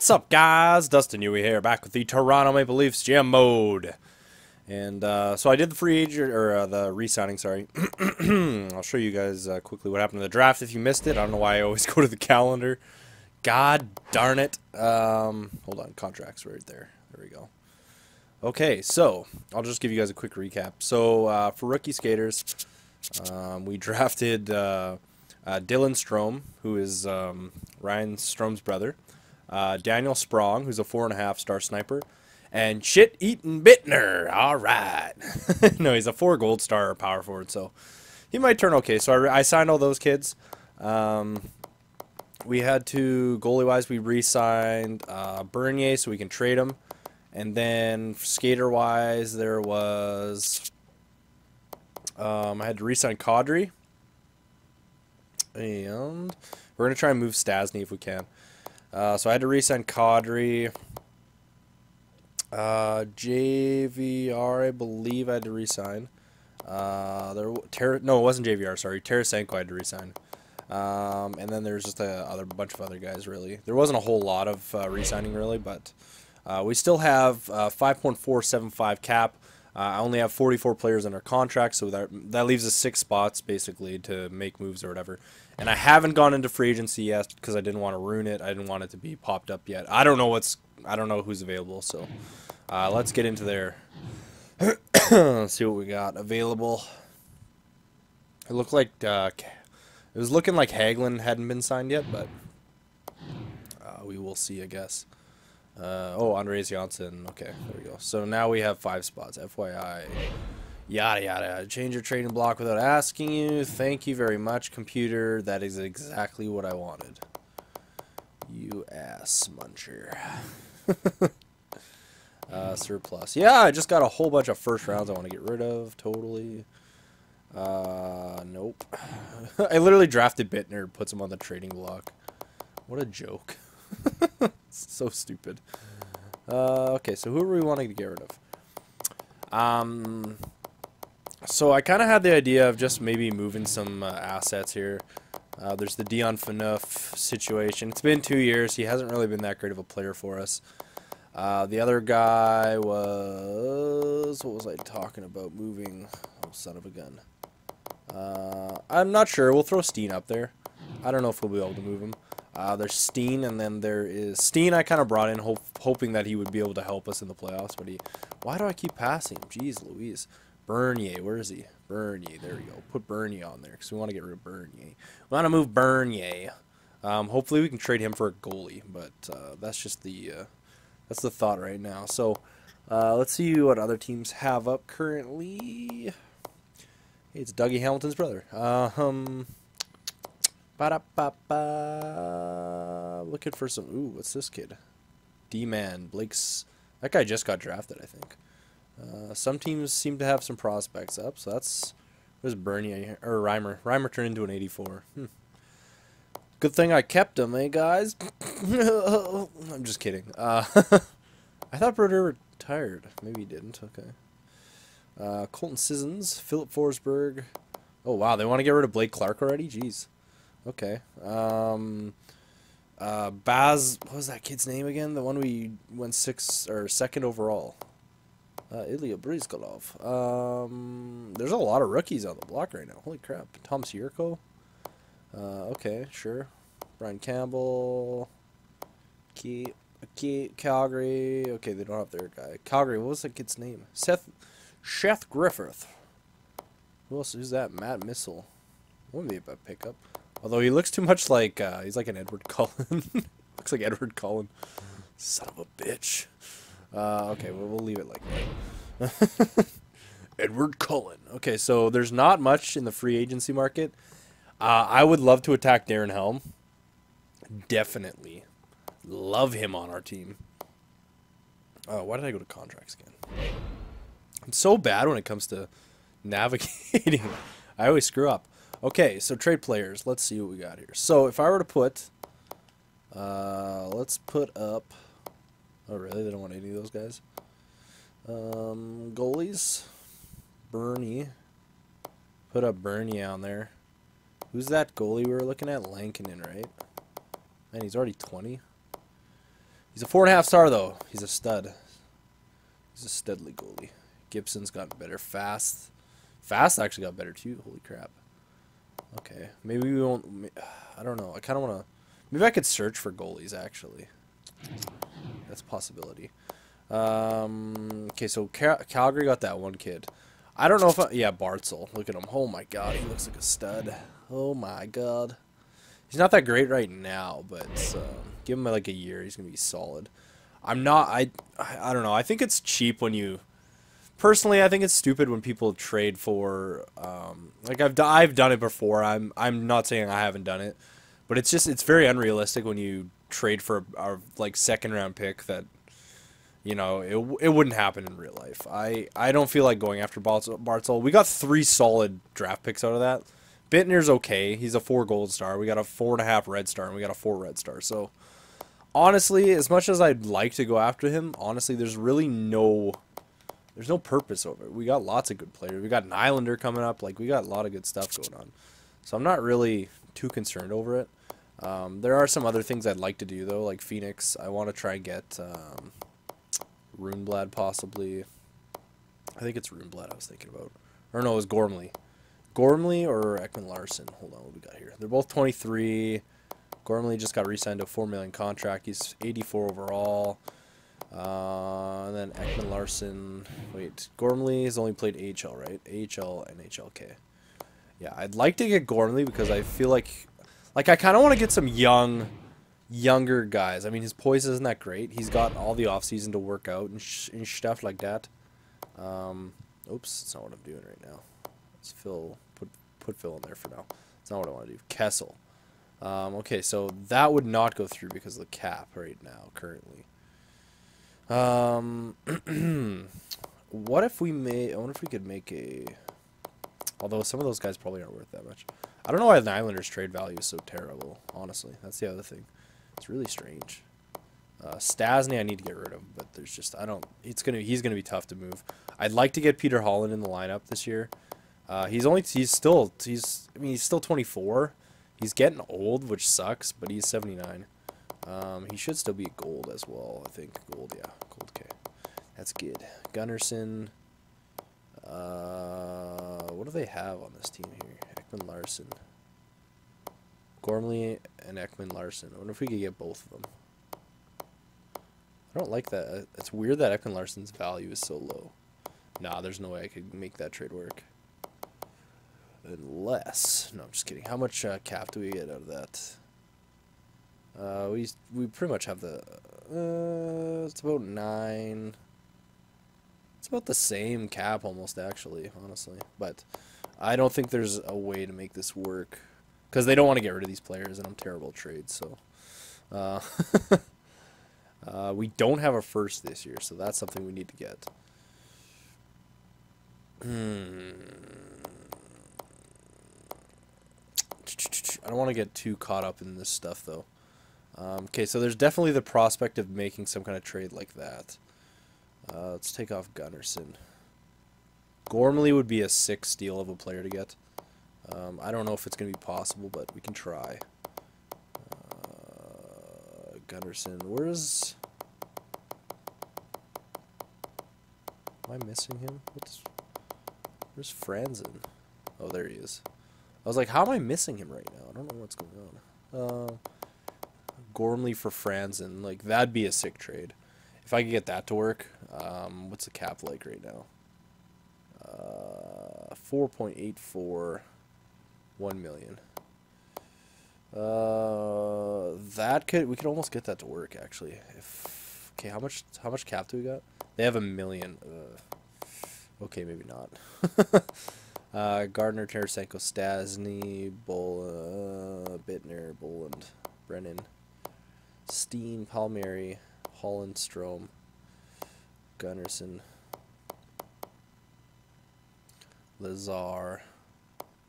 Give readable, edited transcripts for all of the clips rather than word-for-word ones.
What's up, guys? Dustin Yewy here, back with the Toronto Maple Leafs GM mode. And so I did the free agent, or the re-signing, sorry. I'll show you guys quickly what happened to the draft if you missed it. I don't know why I always go to the calendar. God darn it. Hold on, contracts right there. There we go. Okay, so I'll just give you guys a quick recap. So for rookie skaters, we drafted Dylan Strome, who is Ryan Strome's brother. Daniel Sprong, who's a 4.5-star sniper, and Shit-Eatin' Bittner. All right. No, he's a 4 gold star power forward, so he might turn okay. So I signed all those kids. We had to, goalie-wise, we re-signed Bernier so we can trade him. And then skater-wise, there was, I had to re-sign Kadri. And we're going to try and move Stasny if we can. So I had to re-sign Kadri. JVR, I believe I had to re-sign. No, it wasn't JVR, sorry. Tarasenko I had to re-sign. And then there's just a bunch of other guys, really. There wasn't a whole lot of re-signing, really, but we still have 5.475 cap. I only have 44 players under contract, so that leaves us 6 spots, basically, to make moves or whatever. And I haven't gone into free agency yet because I didn't want to ruin it. I didn't want it to be popped up yet. I don't know who's available, so let's get into there. Let's see what we got available. It looked like it was looking like Hagelin hadn't been signed yet, but we will see, I guess. Oh, Andres Janssen. Okay, there we go. So now we have 5 spots. FYI. Yada yada. Change your trading block without asking you. Thank you very much, computer. That is exactly what I wanted. You ass muncher. Surplus. Yeah, I just got a whole bunch of first rounds I want to get rid of. Totally. Nope. I literally drafted Bittner, puts him on the trading block. What a joke. So stupid. Okay, so who are we wanting to get rid of? So I kind of had the idea of just maybe moving some assets here. There's the Dion Phaneuf situation. It's been 2 years. He hasn't really been that great of a player for us. The other guy was... What was I talking about? Moving... Oh, son of a gun. I'm not sure. We'll throw Steen up there. I don't know if we'll be able to move him. There's Steen, and then there is... Steen I kind of brought in hoping that he would be able to help us in the playoffs, but he... Why do I keep passing him? Jeez Louise. Bernier, where is he? Bernier, there we go. Put Bernier on there, because we want to get rid of Bernier. We want to move Bernier. Hopefully we can trade him for a goalie, but that's just the... that's the thought right now. So, let's see what other teams have up currently. Hey, it's Dougie Hamilton's brother. Ba-da-ba-ba. Looking for some... Ooh, what's this kid? D-Man. Blake's... That guy just got drafted, I think. Some teams seem to have some prospects up, so that's... There's Bernier, or Reimer. Reimer turned into an 84. Good thing I kept him, eh, guys? I'm just kidding. I thought Brodeur retired. Maybe he didn't. Okay. Colton Sissons, Philip Forsberg. Oh, wow. They want to get rid of Blake Clark already? Jeez. Okay. Baz, what was that kid's name again? The one we went 2nd overall. Ilya Brizgalov. There's a lot of rookies on the block right now. Holy crap. Tom Sierko. Okay, sure. Brian Campbell. Calgary. Okay, they don't have their guy. Calgary, what was that kid's name? Seth Griffith. Who else? Who's that? Matt Missile. Wouldn't be a bad pickup. Although he looks too much like, he's like an Edward Cullen. Looks like Edward Cullen. Son of a bitch. Okay, well, we'll leave it like that. Edward Cullen. Okay, so there's not much in the free agency market. I would love to attack Darren Helm. Definitely. Love him on our team. Why did I go to contracts again? I'm so bad when it comes to navigating. I always screw up. Okay, so trade players. Let's see what we got here. So if I were to put... let's put up... Oh, really? They don't want any of those guys? Goalies. Bernie. Put up Bernie on there. Who's that goalie we were looking at? Lankinen, right? Man, he's already 20. He's a 4.5 star though. He's a stud. He's a studly goalie. Gibson's got better. Fast actually got better too. Holy crap. Okay, maybe we won't. I don't know. I kind of want to. Maybe I could search for goalies actually. That's a possibility. Okay, so Calgary got that one kid. I don't know if yeah, Bartzel. Look at him. Oh my god, he looks like a stud. Oh my god. He's not that great right now, but give him like a year, he's gonna be solid. I don't know. I think it's cheap when you. Personally, I think it's stupid when people trade for. Like I've done it before. I'm not saying I haven't done it, but it's very unrealistic when you trade for our like second round pick that. You know, it wouldn't happen in real life. I don't feel like going after Bartzel. We got 3 solid draft picks out of that. Bittner's okay. He's a 4 gold star. We got a 4.5 red star, and we got a 4 red star. So, honestly, as much as I'd like to go after him, honestly, there's really no purpose over it. We got lots of good players. We got an Islander coming up. Like, we got a lot of good stuff going on. So, I'm not really too concerned over it. There are some other things I'd like to do, though, like Phoenix. I want to try and get... Runeblad possibly. I think it's Runeblad I was thinking about. Or no, it was Gormley. Gormley or Ekman Larson. Hold on, what we got here? They're both 23. Gormley just got re-signed to a $4 million contract. He's 84 overall. And then Ekman Larson. Wait, Gormley has only played AHL, right? AHL and HLK. Yeah, I'd like to get Gormley because I feel like I kind of want to get some younger guys. I mean, his poise isn't that great. He's got all the offseason to work out and stuff like that. Oops, that's not what I'm doing right now. Let's put Phil in there for now. That's not what I want to do. Kessel. Okay, so that would not go through because of the cap right now, currently. What if we I wonder if we could make a... Although some of those guys probably aren't worth that much. I don't know why the Islanders trade value is so terrible, honestly. That's the other thing. It's really strange. Stasny I need to get rid of, but there's just he's gonna be tough to move. I'd like to get Peter Holland in the lineup this year. He's still 24. He's getting old, which sucks, but he's 79. He should still be gold as well, I think. Gold, yeah. Gold, okay. That's good. Gunnarsson. What do they have on this team here? Ekman Larson. Gormley and Ekman Larson. I wonder if we could get both of them. I don't like that. It's weird that Ekman Larson's value is so low. Nah, there's no way I could make that trade work. Unless... No, I'm just kidding. How much cap do we get out of that? We pretty much have the... it's about 9... It's about the same cap almost, actually, honestly. But I don't think there's a way to make this work. Because they don't want to get rid of these players, and I'm terrible at trades, so... we don't have a first this year, so that's something we need to get. I don't want to get too caught up in this stuff, though. Okay, so there's definitely the prospect of making some kind of trade like that. Let's take off Gunnarsson. Gormley would be a sick steal of a player to get. I don't know if it's going to be possible, but we can try. Gunnarsson, where's... Am I missing him? Where's Franzen? Oh, there he is. I was like, how am I missing him right now? I don't know what's going on. Gormley for Franzen. Like, that'd be a sick trade. If I could get that to work. What's the cap like right now? 4.84. 1 million. We could almost get that to work, actually. Okay, how much cap do we got? They have 1 million. Okay, maybe not. Gardner, Tarasenko, Stasny, Bittner, Boland, Brennan, Steen, Palmieri, Holland, Strome, Gunnarsson, Lazar,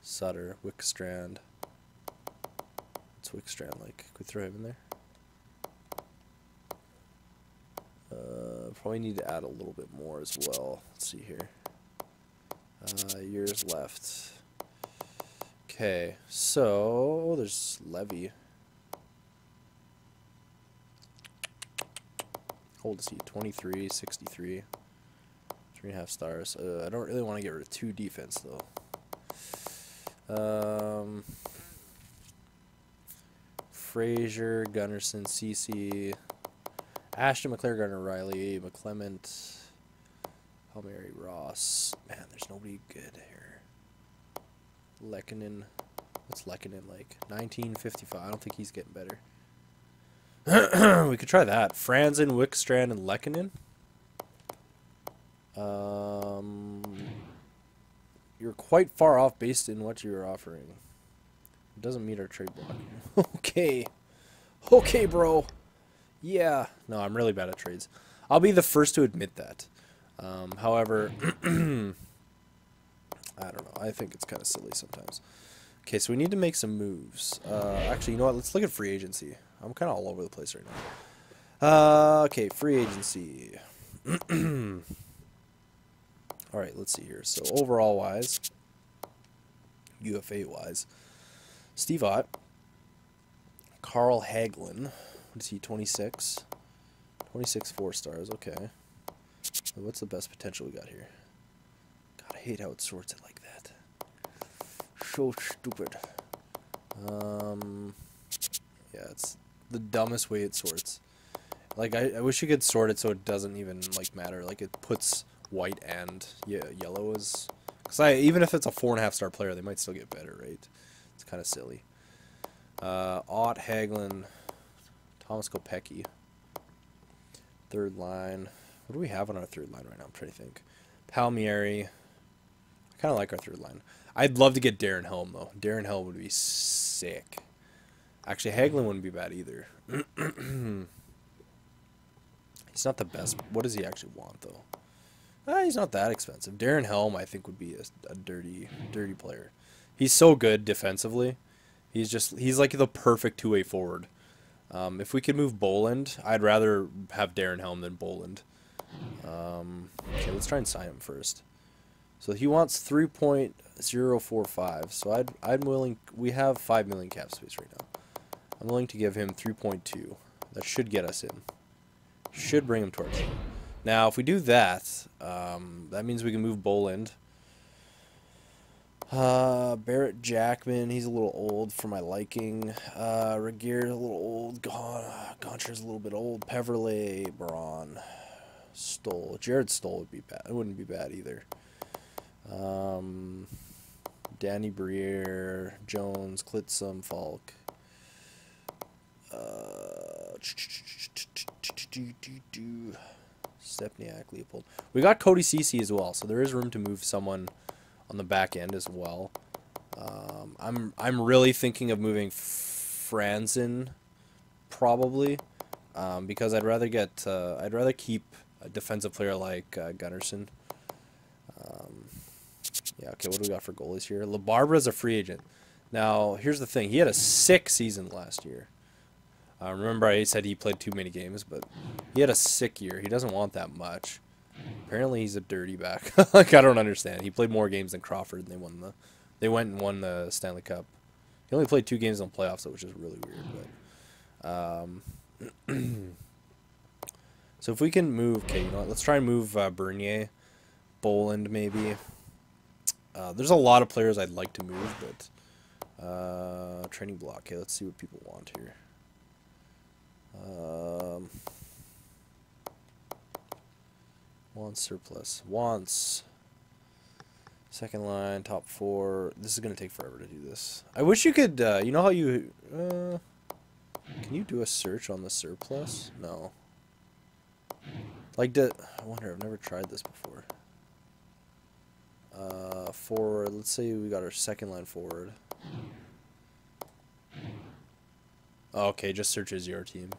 Sutter, Wickstrand. What's Wickstrand like? Could we throw him in there? Probably need to add a little bit more as well. Let's see here. Years left. Okay, so there's Levy. How old is he? 23, 63. 3.5 stars. I don't really want to get rid of 2 defense, though. Frazier, Gunnarsson, CC, Ashton, McClare, Gardner, Riley, McClement, Palmieri, Ross. Man, there's nobody good here. Lehkonen. What's Lehkonen like? 1955. I don't think he's getting better. We could try that. Franzen, Wickstrand, and Lehkonen. You're quite far off based in what you're offering. It doesn't meet our trade block. Okay. Okay, bro. Yeah. No, I'm really bad at trades. I'll be the first to admit that. However, I don't know. I think it's kind of silly sometimes. Okay, so we need to make some moves. Actually, you know what? Let's look at free agency. I'm kind of all over the place right now. Okay, free agency. All right, let's see here. So overall wise, UFA wise, Steve Ott, Carl Hagelin. What is he? 26. 26 4-stars. Okay. What's the best potential we got here? God, I hate how it sorts it like that. So stupid. Yeah, it's the dumbest way it sorts. Like, I wish you could sort it so it doesn't even, like, matter. Like, it puts white and yellow as... Because even if it's a 4.5-star player, they might still get better, right? It's kind of silly. Ott, Hagelin, Thomas Kopecky. Third line. What do we have on our third line right now? I'm trying to think. Palmieri. I kind of like our third line. I'd love to get Darren Helm, though. Darren Helm would be sick. Actually, Hagelin wouldn't be bad either. He's not the best. What does he actually want, though? He's not that expensive. Darren Helm, I think, would be a dirty player. He's so good defensively. He's like the perfect two-way forward. If we could move Boland, I'd rather have Darren Helm than Boland. Okay, let's try and sign him first. So he wants 3.045. So I'm willing. We have 5 million cap space right now. I'm willing to give him 3.2. That should get us in. Should bring him towards him. Now, if we do that, that means we can move Boland. Barrett Jackman, he's a little old for my liking. Regeer's a little old. Goncher's a little bit old. Peverley, Braun, Stoll. Jared Stoll would be bad. It wouldn't be bad either. Danny Briere, Jones, Klitzum, Falk. Stepniak, Leopold. We got Cody Ceci as well, so there is room to move someone on the back end as well. I'm really thinking of moving Franzen, probably, because I'd rather keep a defensive player like Gunnarsson. Yeah, okay, what do we got for goalies here? LaBarbera's a free agent. Now, here's the thing. He had a sick season last year. Remember I said he played too many games, but he had a sick year. He doesn't want that much. Apparently he's a dirty back. Like, I don't understand. He played more games than Crawford, and they went and won the Stanley Cup. He only played 2 games in the playoffs, though, which is really weird. But so if we can move, okay, you know what? Let's try and move Bernier, Boland maybe. There's a lot of players I'd like to move, but training block. Okay, let's see what people want here. Wants surplus. Wants. Second line, top 4. This is going to take forever to do this. I wish you could, you know how you... can you do a search on the surplus? No. Like, I wonder, I've never tried this before. Forward, let's say we got our second line forward. Okay, just searches your team.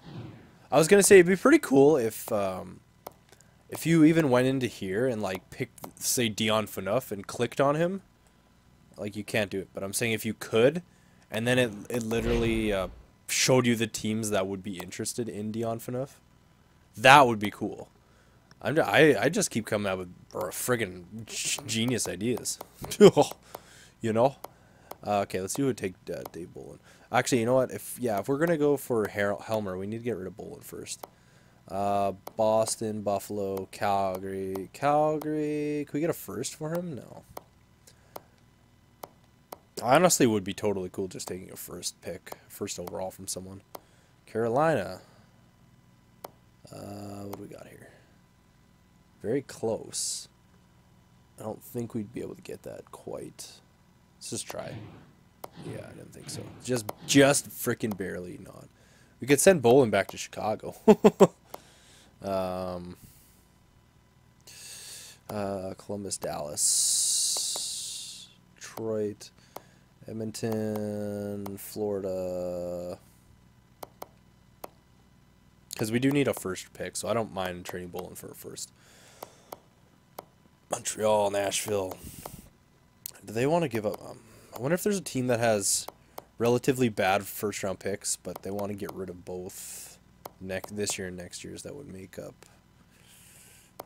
I was gonna say it'd be pretty cool if you even went into here and like picked, say, Dion Phaneuf and clicked on him. Like, you can't do it, but I'm saying if you could, and then it literally showed you the teams that would be interested in Dion Phaneuf. That would be cool. I just keep coming up with friggin' genius ideas. You know. Okay, let's see who would take Dave Bolin. Actually, you know what? If we're gonna go for Helmer, we need to get rid of Bolin first. Boston, Buffalo, Calgary. Calgary. Can we get a first for him? No. Honestly, would be totally cool just taking a first pick, first overall from someone. Carolina. What do we got here? Very close. I don't think we'd be able to get that quite. Let's just try. Yeah, I didn't think so. Just freaking barely not. We could send Bolin back to Chicago. Columbus, Dallas, Detroit, Edmonton, Florida. Because we do need a first pick, so I don't mind trading Bolin for a first. Montreal, Nashville. Do they want to give up? I wonder if there's a team that has relatively bad first-round picks, but they want to get rid of both this year and next year's. That would make up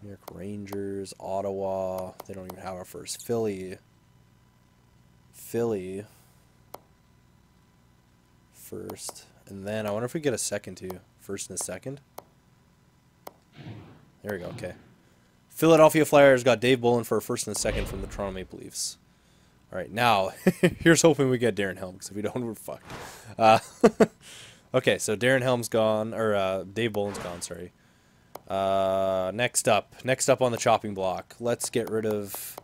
New York Rangers, Ottawa. They don't even have our first. Philly. First. And then I wonder if we get a second, too. First and a second. There we go, okay. Philadelphia Flyers got Dave Bolin for a first and a second from the Toronto Maple Leafs. All right, now, here's hoping we get Darren Helm, because if we don't, we're fucked. Okay, so Darren Helm's gone, or Dave Bolin's gone, sorry. Next up on the chopping block, let's get rid of,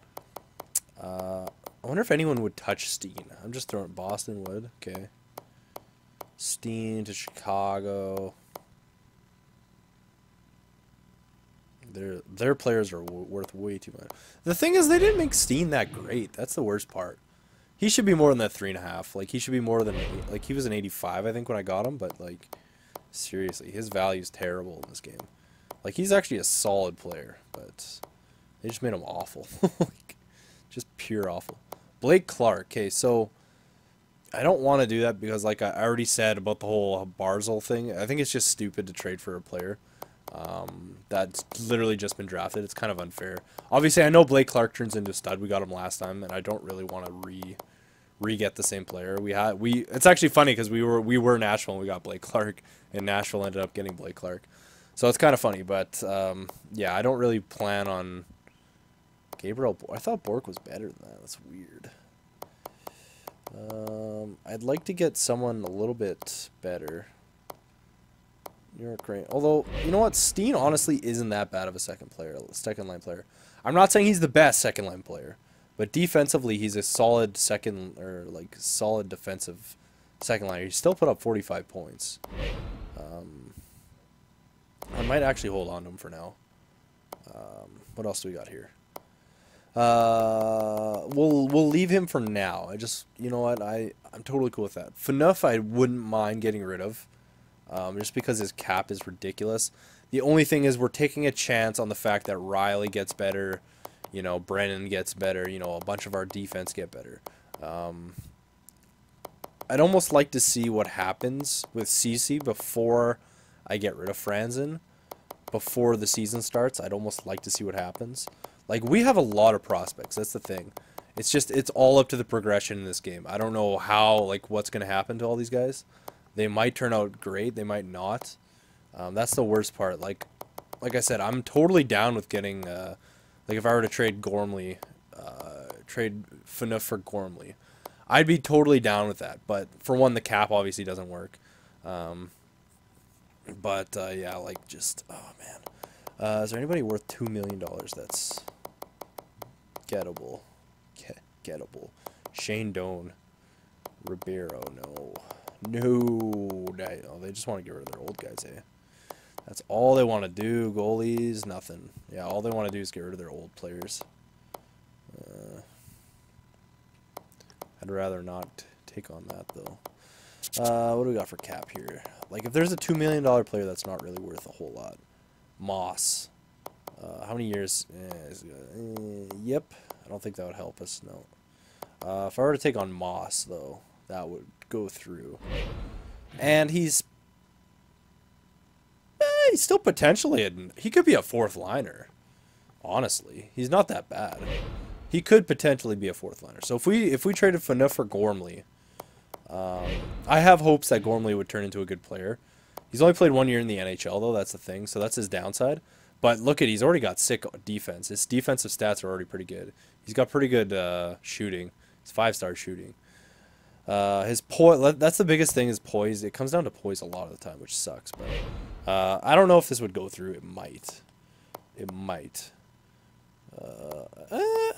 I wonder if anyone would touch Steen. I'm just throwing, Boston would, okay. Steen to Chicago. Their players are worth way too much. The thing is, they didn't make Steen that great. That's the worst part. He should be more than that 3.5. Like, he should be more than, like, he was an 85, I think, when I got him. But, like, seriously, his value is terrible in this game. Like, he's actually a solid player, but they just made him awful. Like, just pure awful. Blake Clark. Okay, so I don't want to do that because, like I already said about the whole Barzal thing, I think it's just stupid to trade for a player that's literally just been drafted. It's kind of unfair. Obviously, I know Blake Clark turns into a stud. We got him last time, and I don't really want to re-get the same player. It's actually funny because we were Nashville and we got Blake Clark, and Nashville ended up getting Blake Clark. So it's kind of funny, but yeah, I don't really plan on Gabriel. I thought Bork was better than that. That's weird. I'd like to get someone a little bit better. New York Rangers. Although, you know what? Steen honestly isn't that bad of a second line player. I'm not saying he's the best second line player, but defensively he's a solid solid defensive second liner. He still put up 45 points. I might actually hold on to him for now. What else do we got here? We'll leave him for now. You know what? I'm totally cool with that. Phaneuf I wouldn't mind getting rid of. Just because his cap is ridiculous. The only thing is we're taking a chance on the fact that Riley gets better, you know, Brennan gets better, you know, a bunch of our defense get better. I'd almost like to see what happens with CC before I get rid of Franzen. Before the season starts, I'd almost like to see what happens. Like, we have a lot of prospects. That's the thing. It's all up to the progression in this game. I don't know what's going to happen to all these guys. They might turn out great. They might not. That's the worst part. Like I said, I'm totally down with getting, if I were to trade Gormley, trade Phaneuf for Gormley, I'd be totally down with that. But for one, the cap obviously doesn't work. Yeah, oh man. Is there anybody worth $2 million that's gettable? Gettable. Shane Doan. Ribeiro, no. No, they just want to get rid of their old guys, eh? That's all they want to do. Goalies, nothing. Yeah, all they want to do is get rid of their old players. I'd rather not take on that, though. What do we got for cap here? Like, if there's a $2 million player, that's not really worth a whole lot. Moss. How many years? Yep. I don't think that would help us, no. If I were to take on Moss, though, that would go through. And he's still potentially he could be a fourth liner. Honestly, he's not that bad. He could potentially be a fourth liner. So if we traded Phaneuf for Gormley, I have hopes that Gormley would turn into a good player. He's only played 1 year in the NHL, though. That's the thing. So that's his downside. But look at, he's already got sick defense. His defensive stats are already pretty good. He's got pretty good shooting. It's 5-star shooting. His poise, that's the biggest thing, is poise. It comes down to poise a lot of the time, which sucks. But I don't know if this would go through. It might. It might.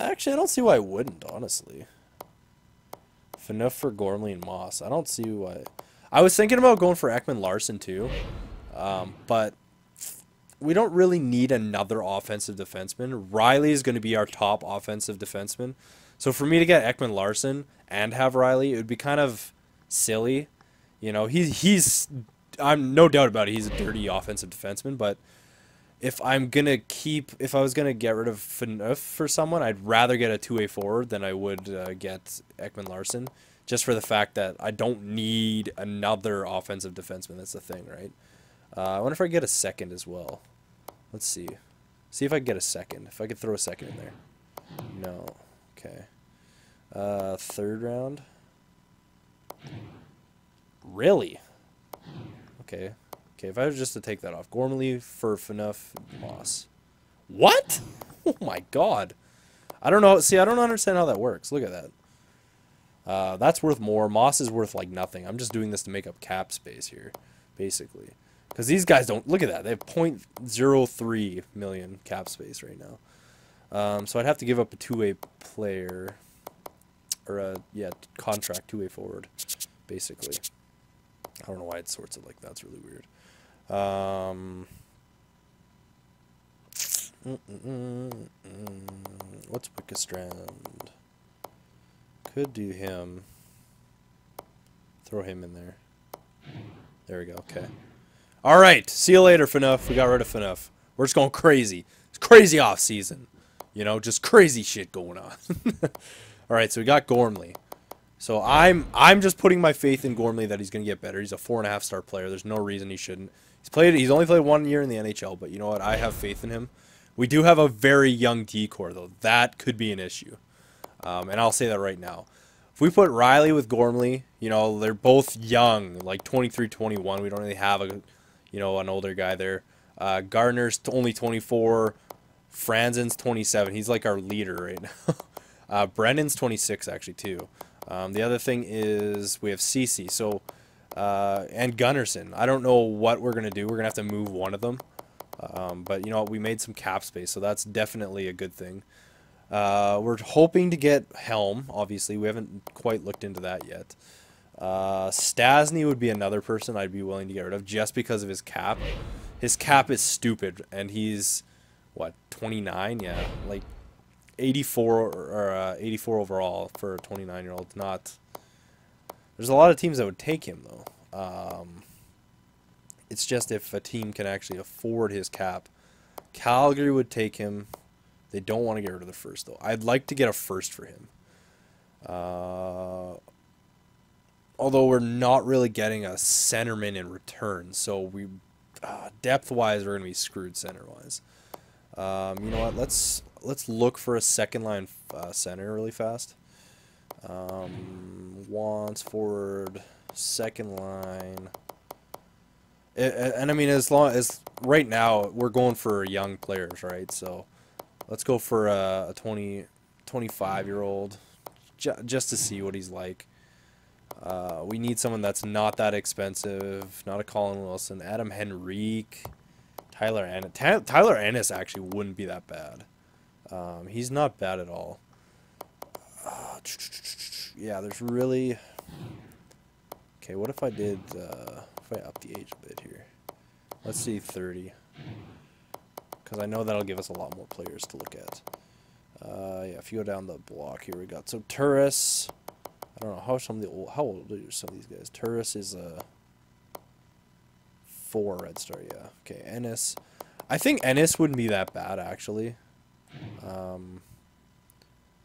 Actually, I don't see why it wouldn't, honestly. Enough for Gormley and Moss. I don't see why. I was thinking about going for Ekman Larson too, but we don't really need another offensive defenseman. Riley is going to be our top offensive defenseman. So for me to get Ekman Larson and have Riley, it would be kind of silly. You know, I'm no doubt about it, he's a dirty offensive defenseman, but if I was gonna get rid of Phaneuf for someone, I'd rather get a two-way forward than I would get Ekman Larson, just for the fact that I don't need another offensive defenseman. That's the thing, right? I wonder if I can get a second as well. Let's see. See if I can get a second. If I could throw a second in there. No. Okay. Third round. Really? Okay. Okay, if I was just to take that off. Gormley for Phaneuf, Moss. What? Oh my god. I don't know. See, I don't understand how that works. Look at that. That's worth more. Moss is worth like nothing. I'm just doing this to make up cap space here, basically. Because these guys don't... Look at that. They have 0.03 million cap space right now. So I'd have to give up a two-way player. Or a, yeah, contract two-way forward, basically. I don't know why it sorts it like that. It's really weird. What's Wickestrand? Could do him. Throw him in there. There we go. Okay. All right. See you later, Phaneuf. We got rid of Phaneuf. We're just going crazy. It's crazy off season. You know, just crazy shit going on. All right. So we got Gormley. So I'm just putting my faith in Gormley that he's going to get better. He's a 4.5-star player. There's no reason he shouldn't. He's only played 1 year in the NHL, but you know what? I have faith in him. We do have a very young D-core, though. That could be an issue. And I'll say that right now. If we put Riley with Gormley, you know, they're both young, like 23, 21. We don't really have an older guy there. Gardner's only 24. Franzen's 27. He's like our leader right now. Brennan's 26, actually, too. The other thing is we have Cece. So... and Gunnarsson. I don't know what we're going to do. We're going to have to move one of them. But, you know what? We made some cap space, so that's definitely a good thing. We're hoping to get Helm, obviously. We haven't quite looked into that yet. Stasny would be another person I'd be willing to get rid of just because of his cap. His cap is stupid, and he's, what, 29? Yeah, like 84 or 84 overall for a 29-year-old. Not... There's a lot of teams that would take him, though. It's just if a team can actually afford his cap. Calgary would take him. They don't want to get rid of the first, though. I'd like to get a first for him. Although we're not really getting a centerman in return. So depth-wise, we're going to be screwed center-wise. You know what? Let's look for a second-line center really fast. Wants forward, second line, and I mean, as long as right now we're going for young players, right? So let's go for a 25-year-old just to see what he's like. We need someone that's not that expensive, not a Colin Wilson. Adam Henrique, Tyler Ennis. Tyler Ennis actually wouldn't be that bad. He's not bad at all. Yeah, there's really... Okay, what if I did... if I up the age a bit here? Let's see, 30. Because I know that'll give us a lot more players to look at. Yeah, if you go down the block here, we got... So, Turris... I don't know, how old are some of these guys? Turris is a 4 red star, yeah. Okay, Ennis... I think Ennis wouldn't be that bad, actually.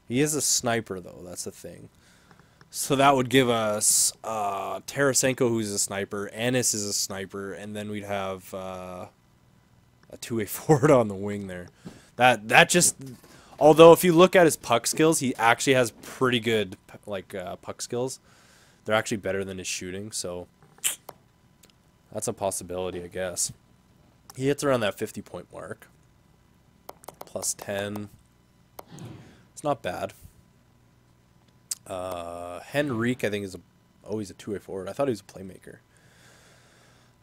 He is a sniper, though. That's the thing. So that would give us Tarasenko, who's a sniper. Ennis is a sniper. And then we'd have a two-way forward on the wing there. That just... Although, if you look at his puck skills, he actually has pretty good puck skills. They're actually better than his shooting. So That's a possibility, I guess. He hits around that 50-point mark. Plus 10. It's not bad. Henrique, I think, is he's a two-way forward. I thought he was a playmaker.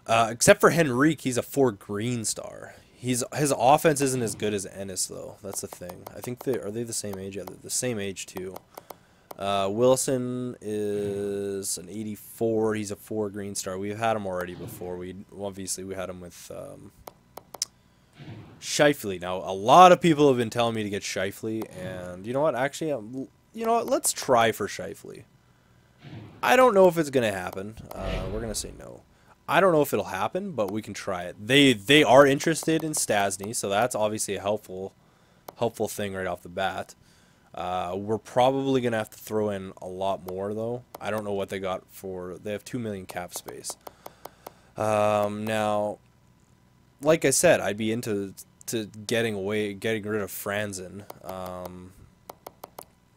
Except for Henrique, he's a 4 green star. His offense isn't as good as Ennis, though. That's the thing. I think are they the same age? Yeah, they're the same age, too. Wilson is an 84. He's a 4 green star. We've had him already before. Obviously we had him with Scheifele. Now, a lot of people have been telling me to get Scheifele, and you know what? Actually, you know what? Let's try for Scheifele. I don't know if it's going to happen. We're going to say no. I don't know if it'll happen, but we can try it. They are interested in Stastny, so that's obviously a helpful thing right off the bat. We're probably going to have to throw in a lot more, though. I don't know what they got for... They have $2 million cap space. Now, like I said, I'd be into getting rid of Franzen.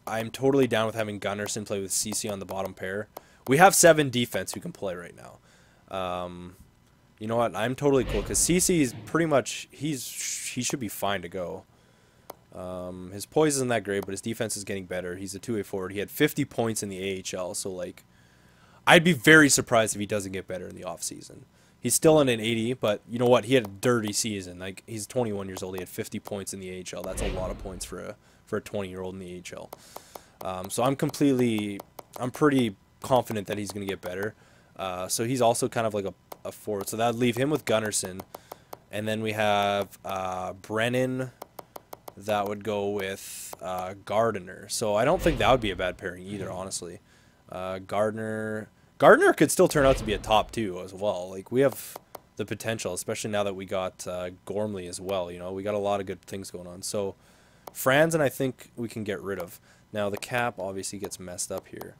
I'm totally down with having Gunnarsson play with CC on the bottom pair. We have 7 defense who can play right now. You know what? I'm totally cool because CC is pretty much... He should be fine to go. His poise isn't that great, but his defense is getting better. He's a two-way forward. He had 50 points in the AHL, so, like, I'd be very surprised if he doesn't get better in the offseason. He's still in an 80, but you know what? He had a dirty season. Like, he's 21 years old. He had 50 points in the AHL. That's a lot of points for a 20-year-old in the AHL. So I'm pretty confident that he's going to get better. So he's also kind of like a forward. So that would leave him with Gunnarsson. And then we have Brennan. That would go with Gardiner. So I don't think that would be a bad pairing either, honestly. Gardner could still turn out to be a top 2 as well. Like, we have the potential, especially now that we got Gormley as well. You know, we got a lot of good things going on. So Franzen, I think we can get rid of. Now, the cap obviously gets messed up here.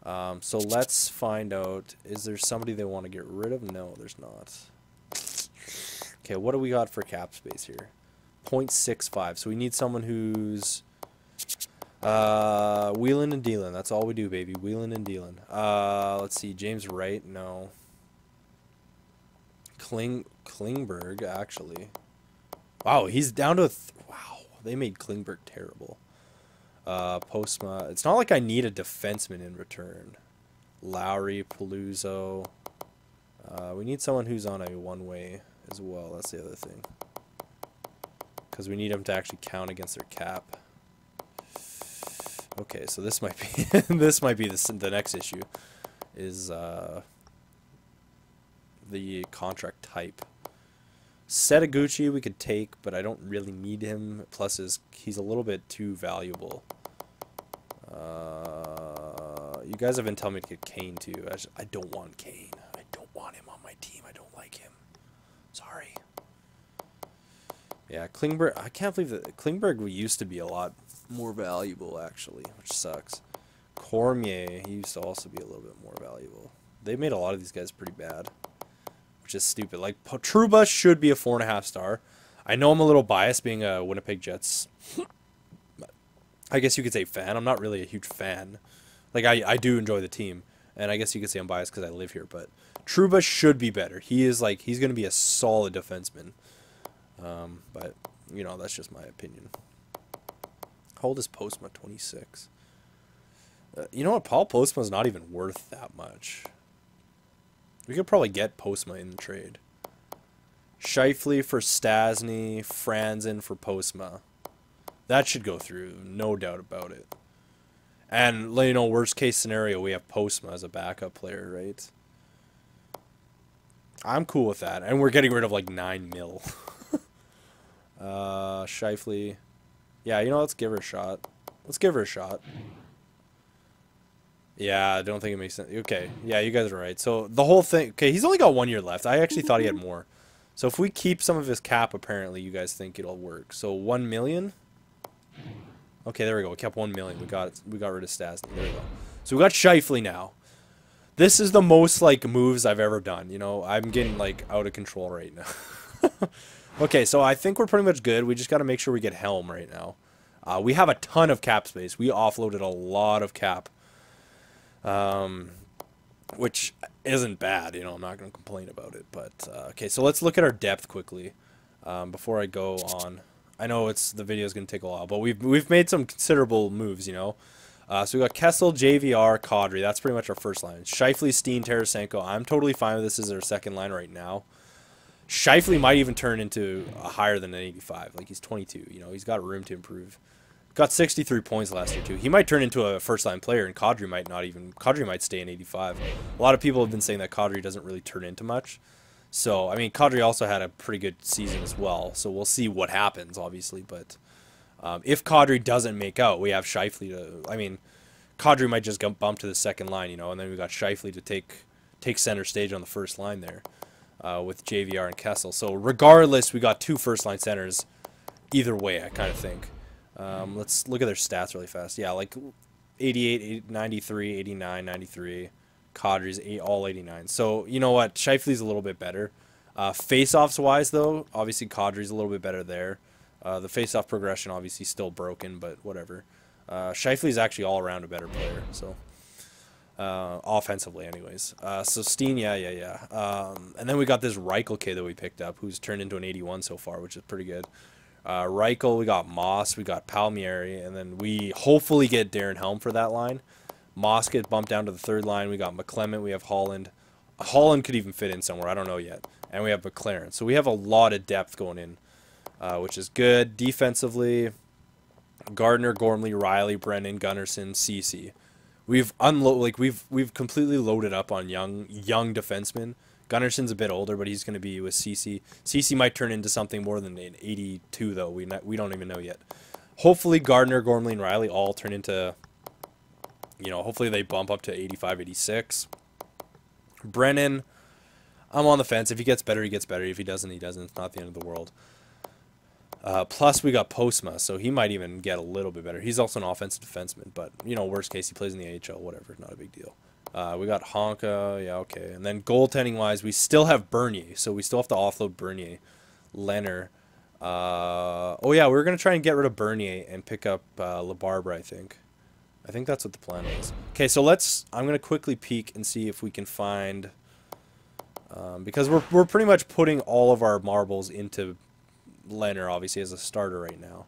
So let's find out, is there somebody they want to get rid of? No, there's not. Okay, what do we got for cap space here? 0.65. So we need someone who's wheeling and dealing. That's all we do, baby. Wheeling and dealing. Let's see. James Wright. No. Klingberg, actually. Wow, he's down to wow. They made Klingberg terrible. Postma. It's not like I need a defenseman in return. Lowry, Paluzzo. We need someone who's on a one-way as well. That's the other thing. Because we need them to actually count against their cap. Okay, so this might be this might be the next issue, is the contract type. Setaguchi we could take, but I don't really need him. Plus, he's a little bit too valuable. You guys have been telling me to get Kane too. I don't want Kane. I don't want him on my team. I don't like him. Sorry. Yeah, Klingberg. I can't believe that Klingberg used to be a lot more valuable, actually, which sucks. Cormier, he used to also be a little bit more valuable. They made a lot of these guys pretty bad, which is stupid. Like, Truba should be a 4.5 star. I know I'm a little biased being a Winnipeg Jets, I guess you could say fan. I'm not really a huge fan. Like, I do enjoy the team, and I guess you could say I'm biased because I live here, but Truba should be better. He is, like, he's going to be a solid defenseman. But, you know, that's just my opinion. How old is Postma? 26. You know what? Paul Postma's not even worth that much. We could probably get Postma in the trade. Scheifele for Stastny, Franzen for Postma. That should go through, no doubt about it. And, you know, worst case scenario, we have Postma as a backup player, right? I'm cool with that. And we're getting rid of, like, 9 mil. Scheifele. Yeah, you know, let's give her a shot. Let's give her a shot. Yeah, I don't think it makes sense. Okay, yeah, you guys are right. So, the whole thing... Okay, he's only got 1 year left. I actually thought he had more. So, if we keep some of his cap, apparently, you guys think it'll work. So, 1 million? Okay, there we go. We kept 1 million. We got rid of Stastny. There we go. So, we got Scheifele now. This is the most, like, moves I've ever done. You know, I'm getting, like, out of control right now. Okay, so I think we're pretty much good. We just got to make sure we get Helm right now. We have a ton of cap space. We offloaded a lot of cap. which isn't bad. You know, I'm not going to complain about it. But okay, so let's look at our depth quickly before I go on. I know the video is going to take a while, but we've made some considerable moves. You know, so we got Kessel, JVR, Kadri. That's pretty much our first line. Scheifele, Steen, Tarasenko. I'm totally fine with this as our second line right now. Scheifele might even turn into a higher than an 85. Like, he's 22. You know, he's got room to improve. Got 63 points last year, too. He might turn into a first-line player, and Kadri might not even... Kadri might stay in 85. A lot of people have been saying that Kadri doesn't really turn into much. So, I mean, Kadri also had a pretty good season as well. So we'll see what happens, obviously. But if Kadri doesn't make out, we have Scheifele to... I mean, Kadri might just bump to the second line, you know, and then we got Scheifele to take center stage on the first line there. With JVR and Kessel. So regardless, we got two first-line centers either way, I kind of think. Let's look at their stats really fast. Yeah, like 88, 93, 89, 93. Kadri's all 89. So, you know what? Scheifele's a little bit better. Face-offs wise, though, obviously Kadri's a little bit better there. The face-off progression obviously still broken, but whatever. Scheifele's actually all around a better player, so... offensively anyways. So Steen, yeah. And then we got this Reichel kid that we picked up who's turned into an 81 so far, which is pretty good. Reichel, we got Moss, we got Palmieri, and then we hopefully get Darren Helm for that line. Moss gets bumped down to the third line. We got McClement, we have Holland. Holland could even fit in somewhere, I don't know yet. And we have McLaren. So we have a lot of depth going in, which is good. Defensively, Gardner, Gormley, Riley, Brennan, Gunnarsson, Ceci. We've completely loaded up on young defensemen. Gunnarsson's a bit older, but he's going to be with Ceci. Ceci might turn into something more than an 82, though. We don't even know yet. Hopefully, Gardner, Gormley, and Riley all turn into, you know, hopefully they bump up to 85, 86. Brennan, I'm on the fence. If he gets better, he gets better. If he doesn't, he doesn't. It's not the end of the world. Plus, we got Postma, so he might even get a little bit better. He's also an offensive defenseman, but, you know, worst case, he plays in the AHL, whatever, not a big deal. We got Honka, yeah, okay. And then goaltending-wise, we still have Bernier, so we still have to offload Bernier. Leonard. Oh, yeah, we're going to try and get rid of Bernier and pick up LaBarbera, I think. I think that's what the plan is. Okay, so I'm going to quickly peek and see if we can find... because we're pretty much putting all of our marbles into... Leonard, obviously, as a starter right now.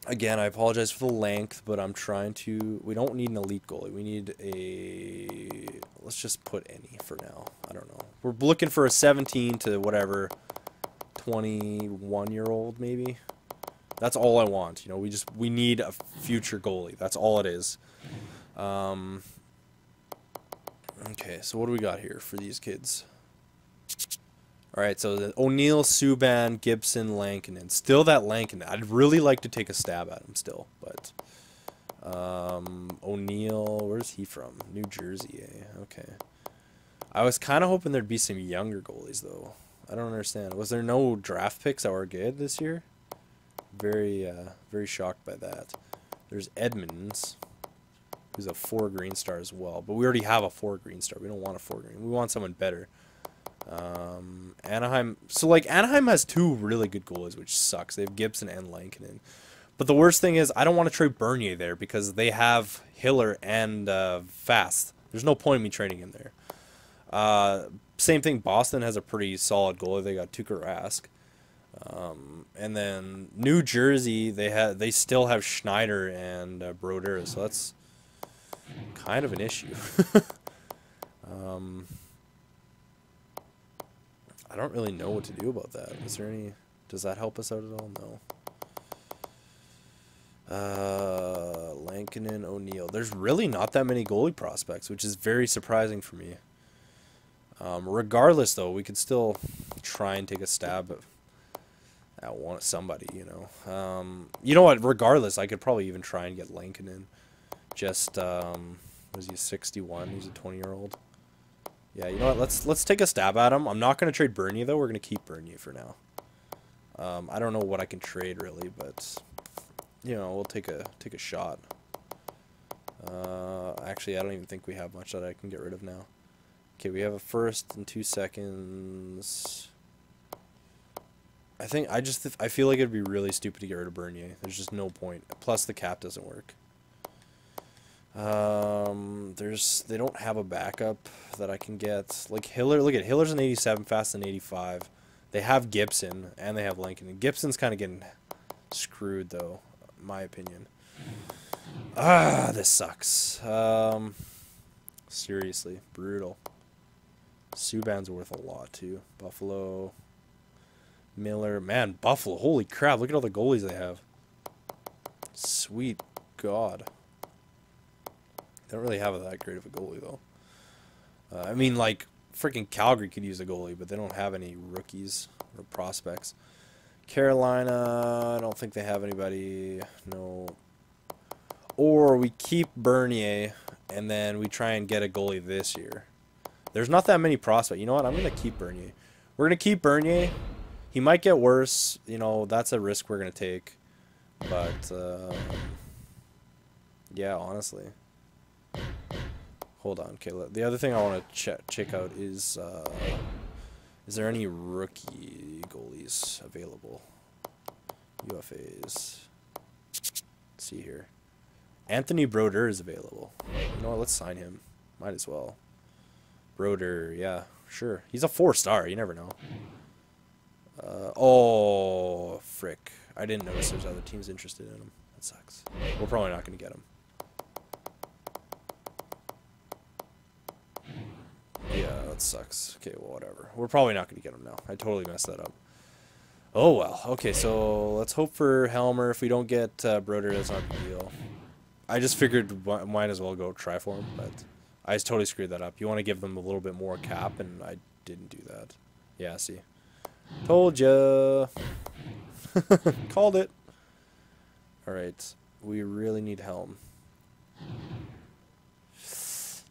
Again, I apologize for the length, but I'm trying to... We don't need an elite goalie. We need a... Let's just put any for now. I don't know. We're looking for a 17 to whatever, 21-year-old maybe. That's all I want. You know, we need a future goalie. That's all it is. Okay, so what do we got here for these kids? All right, so the O'Neill, Subban, Gibson, Lankinen. Still that Lankinen. I'd really like to take a stab at him still, but O'Neill, where's he from? New Jersey, eh? Okay. I was kind of hoping there'd be some younger goalies, though. I don't understand. Was there no draft picks that were good this year? Very shocked by that. There's Edmonds, who's a 4 green star as well, but we already have a 4 green star. We don't want a 4 green. We want someone better. Anaheim. So, like, Anaheim has 2 really good goalies, which sucks. They have Gibson and Lankinen. But the worst thing is, I don't want to trade Bernier there because they have Hiller and Fast. There's no point in me trading him there. Same thing, Boston has a pretty solid goalie. They got Tuukka Rask. And then New Jersey, they still have Schneider and Brodeur, so that's kind of an issue. I don't really know what to do about that. Is there any... Does that help us out at all? No. Lankinen, O'Neill. There's really not that many goalie prospects, which is very surprising for me. Regardless, though, we could still try and take a stab at somebody, you know. You know what? Regardless, I could probably even try and get Lankinen. Just, was he 61? He's a 20-year-old. Yeah, you know what? Let's take a stab at him. I'm not going to trade Bernier, though. We're going to keep Bernier for now. I don't know what I can trade, really, but, you know, we'll take a shot. Actually, I don't even think we have much that I can get rid of now. Okay, we have a first and 2 seconds. I feel like it'd be really stupid to get rid of Bernier. There's just no point. Plus, the cap doesn't work. They don't have a backup that I can get. Like Hiller, look at Hiller's an 87, Fast an 85. They have Gibson and they have Lincoln. And Gibson's kind of getting screwed though, in my opinion. This sucks. Seriously, brutal. Subban's worth a lot too. Buffalo, Miller, man, Buffalo. Holy crap! Look at all the goalies they have. Sweet God. They don't really have that great of a goalie, though. I mean, like, freaking Calgary could use a goalie, but they don't have any rookies or prospects. Carolina, I don't think they have anybody. No. Or we keep Bernier, and then we try and get a goalie this year. There's not that many prospects. You know what? I'm going to keep Bernier. We're going to keep Bernier. He might get worse. You know, that's a risk we're going to take. But, yeah, honestly. Hold on. Okay, the other thing I want to check out is there any rookie goalies available? UFAs. Let's see here. Anthony Brodeur is available. You know what? Let's sign him. Might as well. Brodeur, yeah, sure. He's a 4-star. You never know. Oh, frick. I didn't notice there's other teams interested in him. That sucks. We're probably not going to get him. Yeah, that sucks. Okay, well, whatever. We're probably not going to get him now. I totally messed that up. Oh, well. Okay, so let's hope for Helmer. If we don't get Brodeur, that's not a big deal. I just figured might as well go try for him, but I just totally screwed that up. You want to give them a little bit more cap, and I didn't do that. Yeah, see. Told ya. Called it. All right. We really need Helm.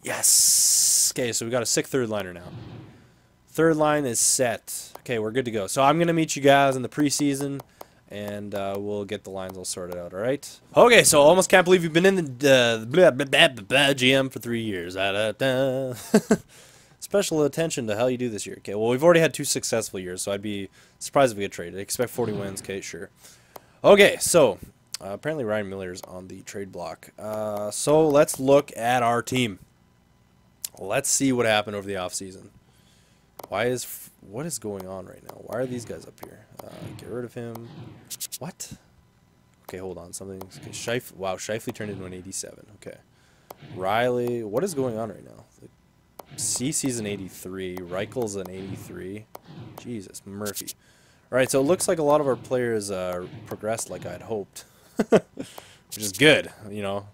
Yes. Okay, so we got a sick third liner now. Third line is set. Okay, we're good to go. So I'm going to meet you guys in the preseason, and we'll get the lines all sorted out, all right? Okay, so almost can't believe you've been in the GM for 3 years. Special attention to how you do this year. Okay, well, we've already had 2 successful years, so I'd be surprised if we get traded. Expect 40 wins. Okay, sure. Okay, so apparently Ryan Miller's on the trade block. So let's look at our team. Let's see what happened over the offseason. What is going on right now? Why are these guys up here? Get rid of him. What? Okay, hold on. Something's okay. Wow, Scheifele turned into an 87. Okay. Riley, what is going on right now? Like, CC's an 83. Reichel's an 83. Jesus, Murphy. All right, so it looks like a lot of our players progressed like I'd hoped, which is good. You know,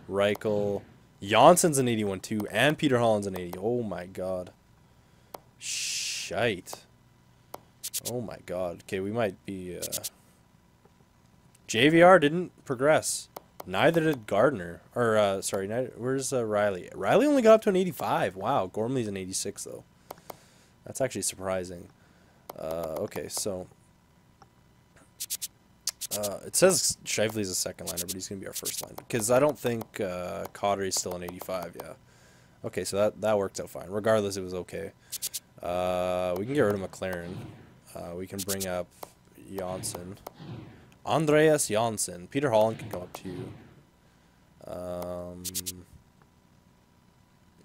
Reichel, Janssen's an 81 too, and Peter Holland's an 80. Oh my God. Shite. Oh my God. Okay, we might be. JVR didn't progress. Neither did Gardner. Or, sorry, where's Riley? Riley only got up to an 85. Wow, Gormley's an 86, though. That's actually surprising. Okay, so. It says Scheifele's a second liner, but he's going to be our first liner. Because I don't think Cottery's still an 85, yeah. Okay, so that worked out fine. Regardless, it was okay. We can get rid of McLaren. We can bring up Janssen. Andreas Janssen. Peter Holland can go up too.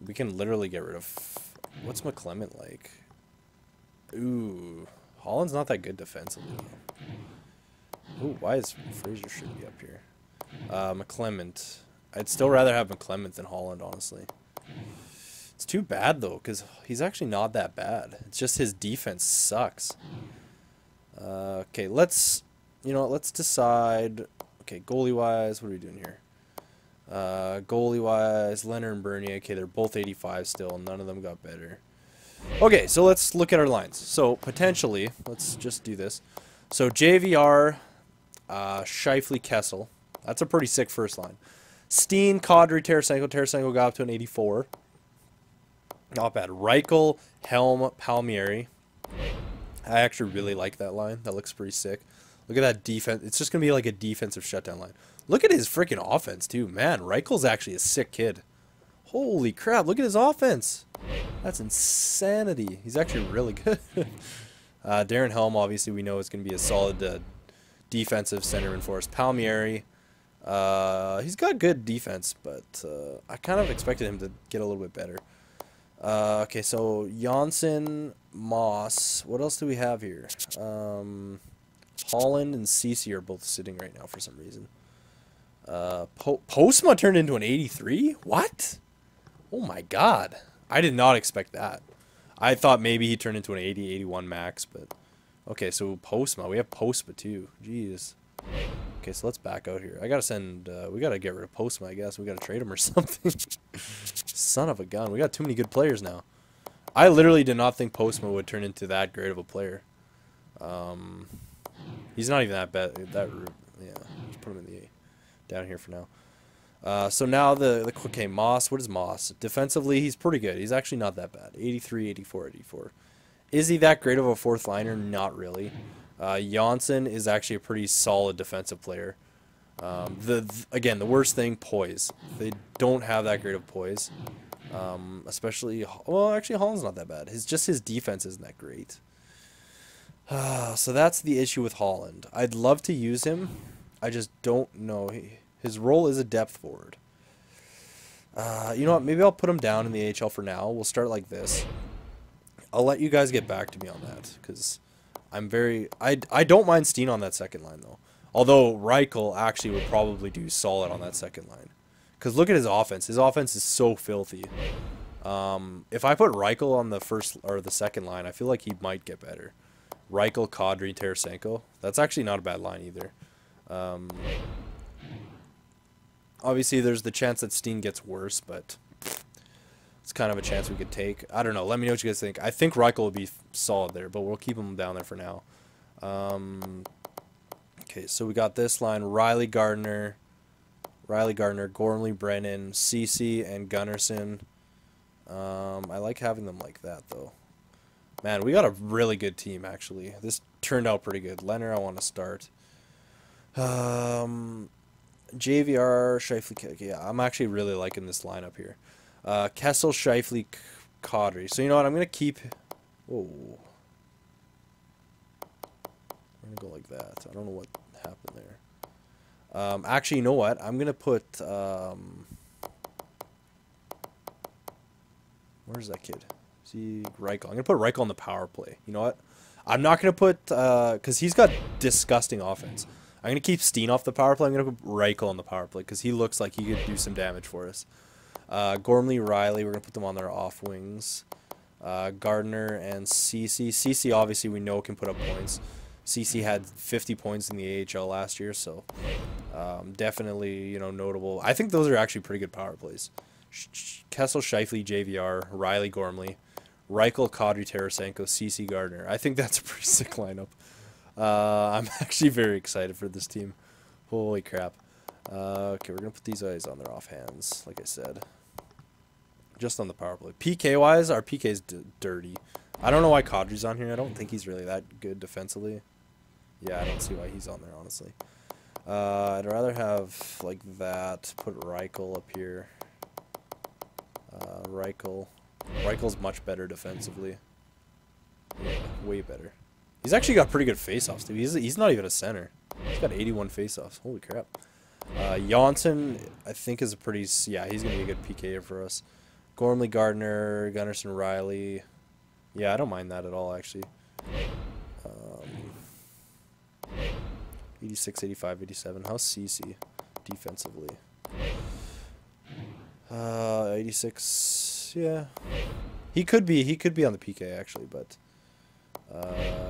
We can literally get rid of... What's McClement like? Ooh. Holland's not that good defensively, though. Ooh, why is Fraser should be up here? McClement. I'd still rather have McClement than Holland, honestly. It's too bad, though, because he's actually not that bad. It's just his defense sucks. Okay, let's decide. Okay, goalie-wise, what are we doing here? Goalie-wise, Leonard and Bernier. Okay, they're both 85 still. None of them got better. Okay, so let's look at our lines. So, potentially, let's just do this. So, JVR, Scheifele, Kessel. That's a pretty sick first line. Steen, Kadri, Tarasenko. Tarasenko got up to an 84. Not bad. Reichel, Helm, Palmieri. I actually really like that line. That looks pretty sick. Look at that defense. It's just going to be like a defensive shutdown line. Look at his freaking offense, too. Man, Reichel's actually a sick kid. Holy crap. Look at his offense. That's insanity. He's actually really good. Darren Helm, obviously, we know is going to be a solid defensive centerman for us. Palmieri. He's got good defense, but I kind of expected him to get a little bit better. Okay, so Janssen, Moss. What else do we have here? Holland and Cece are both sitting right now for some reason. Postma turned into an 83? What? Oh my god. I did not expect that. I thought maybe he turned into an 80, 81 max, but... Okay, so Postma. We have Postma too. Jeez. Okay, so let's back out here. I gotta send... we gotta get rid of Postma, I guess. We gotta trade him or something. Son of a gun. We got too many good players now. I literally did not think Postma would turn into that great of a player. He's not even that bad. Yeah, just put him in the down here for now. So now okay, Moss. What is Moss? Defensively, he's pretty good. He's actually not that bad. 83, 84, 84. Is he that great of a fourth liner? Not really. Janssen is actually a pretty solid defensive player. Again, the worst thing, poise. They don't have that great of poise. Especially, well, actually, Holland's not that bad. His defense isn't that great. So that's the issue with Holland. I'd love to use him. I just don't know. His role is a depth forward. You know what? Maybe I'll put him down in the AHL for now. We'll start like this. I'll let you guys get back to me on that because I'm very... I don't mind Steen on that second line, though. Although Reichel actually would probably do solid on that second line. Because look at his offense. His offense is so filthy. If I put Reichel on the first or the second line, I feel like he might get better. Reichel, Kadri, Tarasenko. That's actually not a bad line either. Obviously, there's the chance that Steen gets worse, but it's kind of a chance we could take. I don't know. Let me know what you guys think. I think Reichel will be solid there, but we'll keep him down there for now. Okay, so we got this line. Riley Gardner, Gormley, Brennan, Cece, and Gunnarsson. I like having them like that, though. Man, we got a really good team, actually. This turned out pretty good. Leonard, I want to start. JVR, Scheifele, yeah, I'm actually really liking this lineup here. Kessel, Scheifele, Kadri. So, you know what? I'm going to keep... Whoa. I'm going to go like that. I don't know what happened there. Actually, you know what? I'm going to put... where's that kid? See, Reichel. I'm going to put Reichel on the power play. You know what? I'm not going to put... because he's got disgusting offense. I'm going to keep Steen off the power play. I'm going to put Reichel on the power play because he looks like he could do some damage for us. Gormley, Riley, we're going to put them on their off wings. Gardner and Cece. Cece, obviously, we know can put up points. Cece had 50 points in the AHL last year, so definitely, you know, notable. I think those are actually pretty good power plays. Kessel, Scheifele, JVR, Riley, Gormley, Reichel, Kadri, Tarasenko, Cece, Gardner. I think that's a pretty sick lineup. I'm actually very excited for this team. Holy crap. Okay, we're going to put these guys on their offhands, like I said. Just on the power play. PK-wise, our PK is dirty. I don't know why Kadri's on here. I don't think he's really that good defensively. Yeah, I don't see why he's on there, honestly. I'd rather have, like that, put Reichel up here. Reichel's much better defensively. Yeah, way better. He's actually got pretty good face-offs, too. He's not even a center. He's got 81 face-offs. Holy crap. Janssen, I think, is a pretty... Yeah, he's going to be a good PKer for us. Gormley, Gardner, Gunnarsson, Riley. Yeah, I don't mind that at all, actually. 86, 85, 87. How's CC defensively? 86. Yeah. He could be on the PK, actually, but...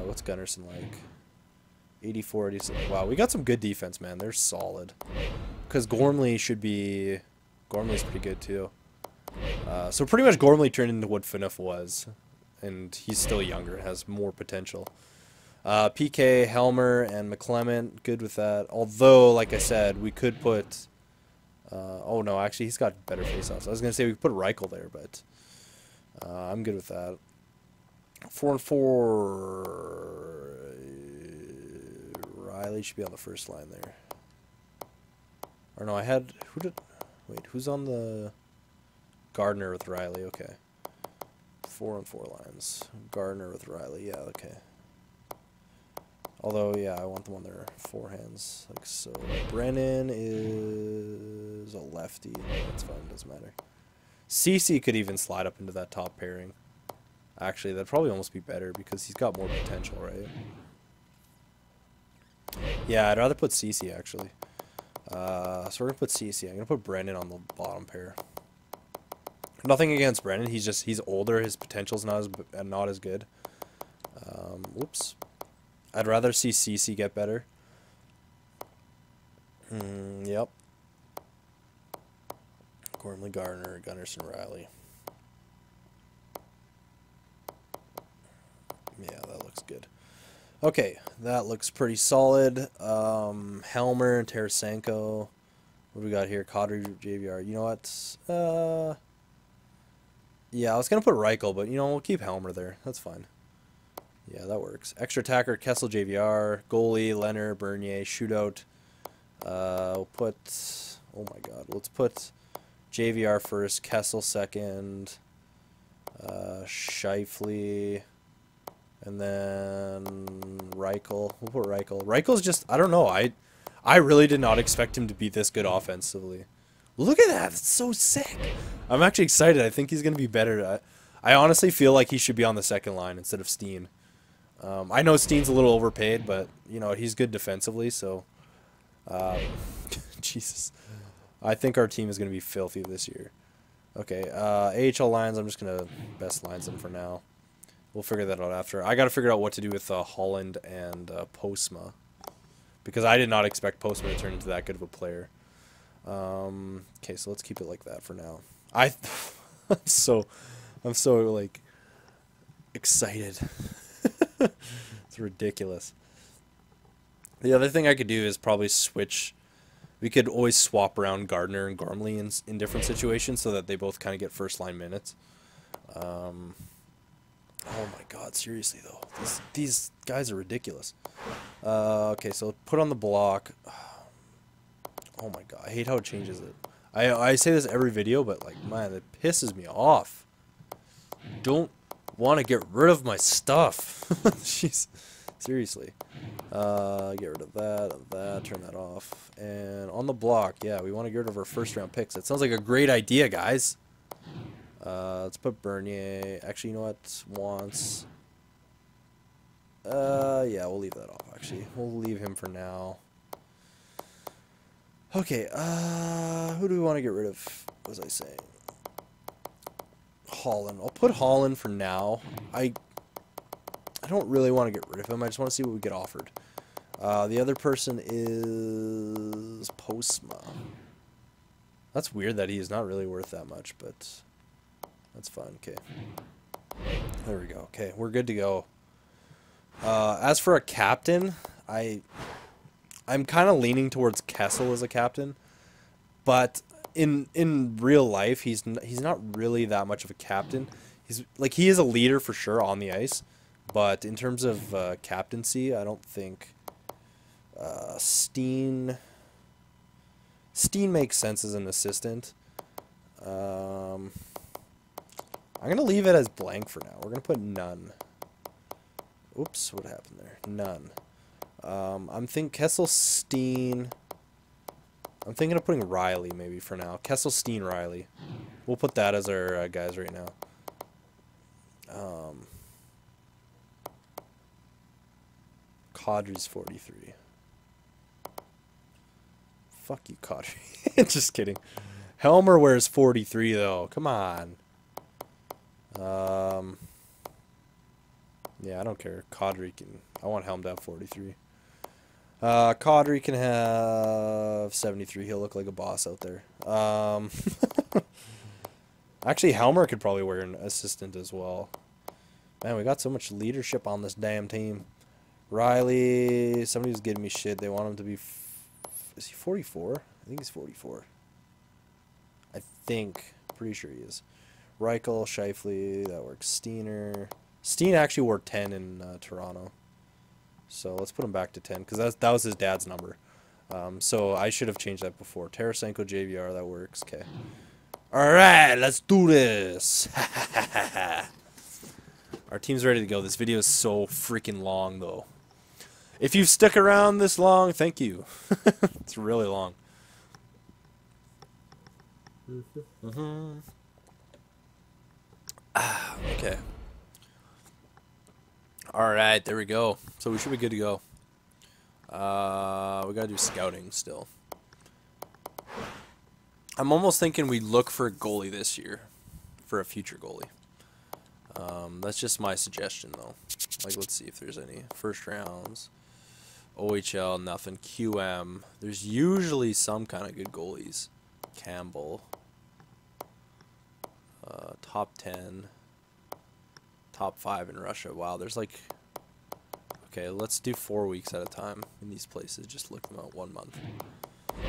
what's Gunnarsson like? 84, 86. Wow, we got some good defense, man. They're solid. Because Gormley should be... Gormley's pretty good, too. So pretty much Gormley turned into what Phaneuf was. And he's still younger and has more potential. PK, Helmer, and McClement, good with that. Although, like I said, we could put... oh, no, actually, he's got better face-offs. I was going to say we could put Reichel there, but... I'm good with that. 4-and-4... Riley should be on the first line there. Or no, I had... Who did... Wait, who's on the... Gardner with Riley, okay. 4-and-4 lines. Gardner with Riley, yeah, okay. Although, yeah, I want them on their forehands. Like so. Brennan is a lefty. That's fine. Doesn't matter. CC could even slide up into that top pairing. Actually, that'd probably almost be better because he's got more potential, right? Yeah, I'd rather put CC, actually. So we're going to put CC. I'm going to put Brennan on the bottom pair. Nothing against Brennan. He's older. His potential's not as good. Whoops. I'd rather see CC get better. Yep. Gormley, Gardner, Gunnarsson, Riley. Yeah, that looks good. Okay, that looks pretty solid. Helmer and Tarasenko. What do we got here? Kadri, JVR. You know what? Yeah, I was going to put Reichel, but, we'll keep Helmer there. That's fine. Yeah, that works. Extra attacker, Kessel, JVR. Goalie, Leonard, Bernier. Shootout. We'll put... Oh, my God. Let's put JVR first. Kessel second. Scheifele. And then Reichel. We'll put Reichel. Reichel's just... I don't know. I really did not expect him to be this good offensively. Look at that. That's so sick. I'm actually excited. I think he's going to be better. I honestly feel like he should be on the second line instead of Steen. I know Steen's a little overpaid, but, he's good defensively, so... Jesus. I think our team is going to be filthy this year. Okay, AHL lines, I'm just going to best lines them for now. We'll figure that out after. I got to figure out what to do with Holland and Postma. Because I did not expect Postma to turn into that good of a player. Okay, so let's keep it like that for now. I'm so like excited. It's ridiculous. The other thing I could do is probably switch. We could always swap around Gardner and Gormley in different situations so that they both kind of get first line minutes. Oh my God, seriously though, these guys are ridiculous. Okay, so put on the block. Oh my God, I hate how it changes it. I say this every video, but like, man, it pisses me off. Don't want to get rid of my stuff. Jeez, seriously. Get rid of that, turn that off. And on the block, yeah, we want to get rid of our first round picks. That sounds like a great idea, guys. Let's put Bernier. Actually, you know what? Wants. Yeah, we'll leave that off, actually. We'll leave him for now. Okay, who do we want to get rid of? What was I saying? Holland. I'll put Holland for now. I don't really want to get rid of him. I just want to see what we get offered. The other person is Postma. That's weird that he is not really worth that much, but that's fine. Okay. There we go. Okay, we're good to go. As for a captain, I'm kind of leaning towards Kessel as a captain, but in real life, he's not really that much of a captain. He is a leader for sure on the ice, but in terms of captaincy, I don't think Steen makes sense as an assistant. I'm gonna leave it as blank for now. We're gonna put none. Oops, what happened there? None. I'm thinking Kessel, Steen. I'm thinking of putting Riley maybe for now. Kessel, Steen, Riley. We'll put that as our guys right now. Kadri's 43. Fuck you, Kadri. Just kidding. Helmer wears 43 though. Come on. Yeah, I don't care. Kadri can. I want Helm to have 43. Kadri can have 73. He'll look like a boss out there. Actually, Helmer could probably wear an assistant as well. Man, we got so much leadership on this damn team. Riley, somebody's giving me shit. They want him to be... Is he 44? I think he's 44. I think. Pretty sure he is. Reichel, Scheifele, that works. Steener. Steen actually wore 10 in Toronto. So let's put him back to 10, because that was his dad's number. So I should have changed that before. Tarasenko, JVR, that works. Okay. Alright, let's do this. Our team's ready to go. This video is so freaking long, though. If you've stuck around this long, thank you. It's really long. Okay. Alright, there we go. So we should be good to go. We gotta do scouting still. I'm almost thinking we look for a goalie this year. For a future goalie. That's just my suggestion, though. Like, let's see if there's any first rounds. OHL, nothing. QM. There's usually some kind of good goalies. Campbell. Top 10. Top 5 in Russia. Wow, there's like... Okay, let's do 4 weeks at a time in these places. Just look them out 1 month.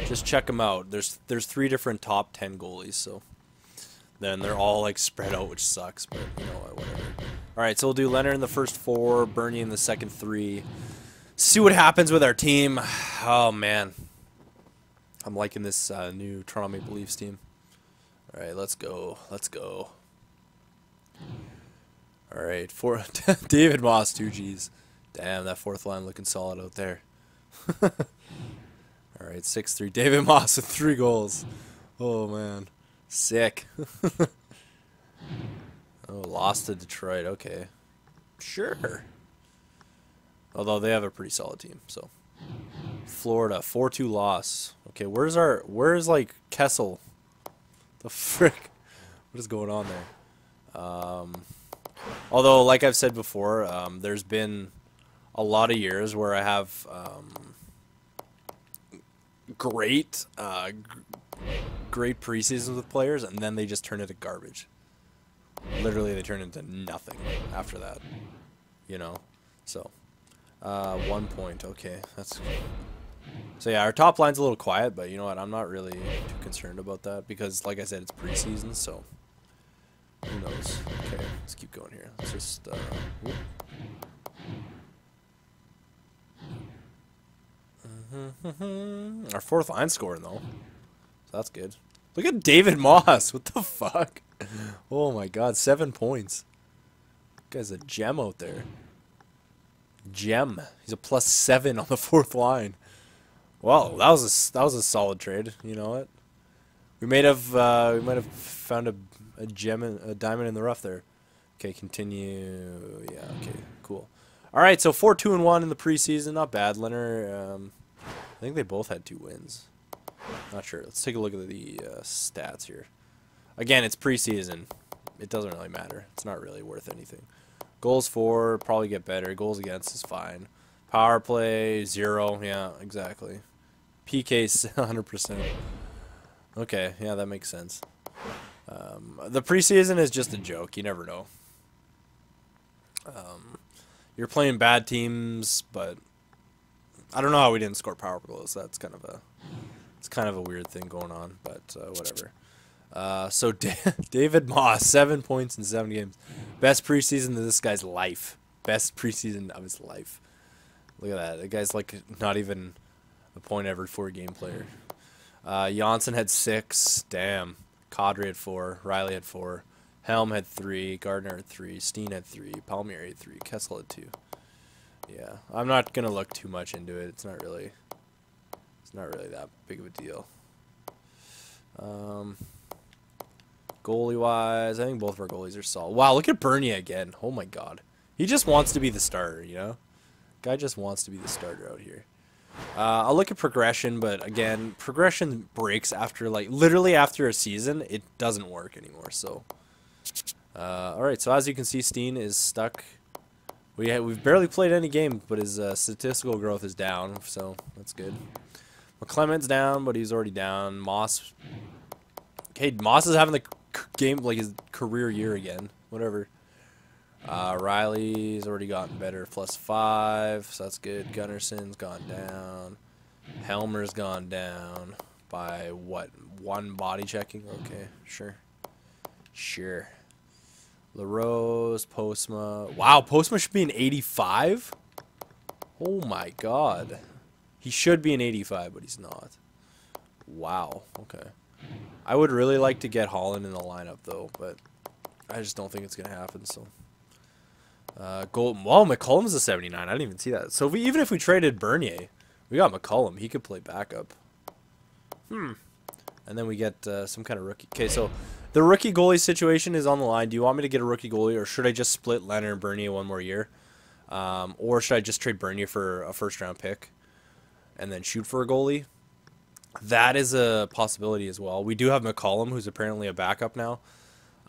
Just check them out. There's 3 different top 10 goalies, so... Then they're all like spread out, which sucks, but you know what, whatever. Alright, so we'll do Leonard in the first 4, Bernie in the second 3. See what happens with our team. Oh, man. I'm liking this new Toronto Maple Leafs team. Alright, let's go. Let's go. Alright, David Moss, 2 Gs. Damn, that fourth line looking solid out there. Alright, 6-3. David Moss with 3 goals. Oh, man. Sick. Oh, lost to Detroit. Okay. Sure. Although they have a pretty solid team, so. Florida, 4-2 loss. Okay, where's like Kessel? The frick? What is going on there? Although, like I've said before, there's been a lot of years where I have great preseasons with players, and then they just turn into garbage. Literally, they turn into nothing after that. You know? So, 1 point. Okay, that's... So yeah, our top line's a little quiet, but you know what? I'm not really too concerned about that because, like I said, it's preseason, so... Who knows? Okay, let's keep going here. Let's just, Our fourth line scoring, though. So that's good. Look at David Moss. What the fuck? Oh my god, 7 points. Guy's a gem out there. Gem. He's a +7 on the fourth line. Wow, that was a solid trade. You know what? We might have found a gem, a diamond in the rough there. Okay, continue. Yeah, okay, cool. All right, so 4-2-1 in the preseason, not bad. Leonard, I think they both had 2 wins. Not sure. Let's take a look at the stats here. Again, it's preseason. It doesn't really matter. It's not really worth anything. Goals for, probably get better. Goals against is fine. Power play, 0. Yeah, exactly. PK's 100%. Okay, yeah, that makes sense. The preseason is just a joke. You never know. You're playing bad teams, but I don't know how we didn't score power goals. That's kind of a weird thing going on, but whatever. So David Moss, 7 points in 7 games. Best preseason of this guy's life. Best preseason of his life. Look at that. The guy's like not even a point every 4-game player. Janssen had 6. Damn. Kadri had 4. Riley had 4. Helm had 3. Gardner had 3. Steen had 3. Palmieri had 3. Kessel had 2. Yeah. I'm not going to look too much into it. It's not really that big of a deal. Goalie-wise, I think both of our goalies are solid. Wow, look at Bernier again. Oh, my God. He just wants to be the starter, you know? Guy just wants to be the starter out here. I'll look at progression, but again, progression breaks after, like, literally after a season. It doesn't work anymore, so. Alright, so as you can see, Steen is stuck. We've barely played any game, but his statistical growth is down, so that's good. McClement's down, but he's already down. Moss. Okay, Moss is having the game, like, his career year again. Whatever. Riley's already gotten better, +5, so that's good. Gunnarson's gone down. Helmer's gone down by, what, 1 body checking? Okay, sure. Sure. LaRose, Postma. Wow, Postma should be an 85? Oh my god. He should be an 85, but he's not. Wow, okay. I would really like to get Holland in the lineup, though, but I just don't think it's going to happen, so. Goal. Well, McCollum's a 79. I didn't even see that. So even if we traded Bernier, we got McCollum. He could play backup. And then we get some kind of rookie. Okay, so the rookie goalie situation is on the line. Do you want me to get a rookie goalie, or should I just split Leonard and Bernier one more year? Or should I just trade Bernier for a first-round pick and then shoot for a goalie? That is a possibility as well. We do have McCollum, who's apparently a backup now.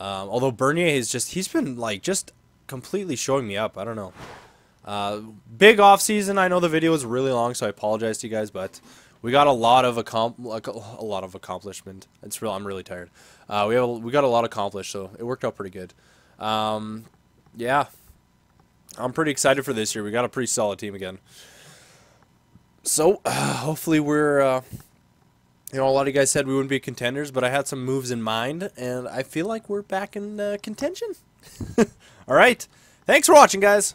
Although Bernier he's been like just completely showing me up. I don't know. Big off season. I know the video is really long, so I apologize to you guys, but we got a lot of accomplishment. It's real. I'm really tired. We got a lot accomplished, so it worked out pretty good. Yeah, I'm pretty excited for this year. We got a pretty solid team again. So hopefully we're. You know, a lot of you guys said we wouldn't be contenders, but I had some moves in mind, and I feel like we're back in contention. All right. Thanks for watching, guys.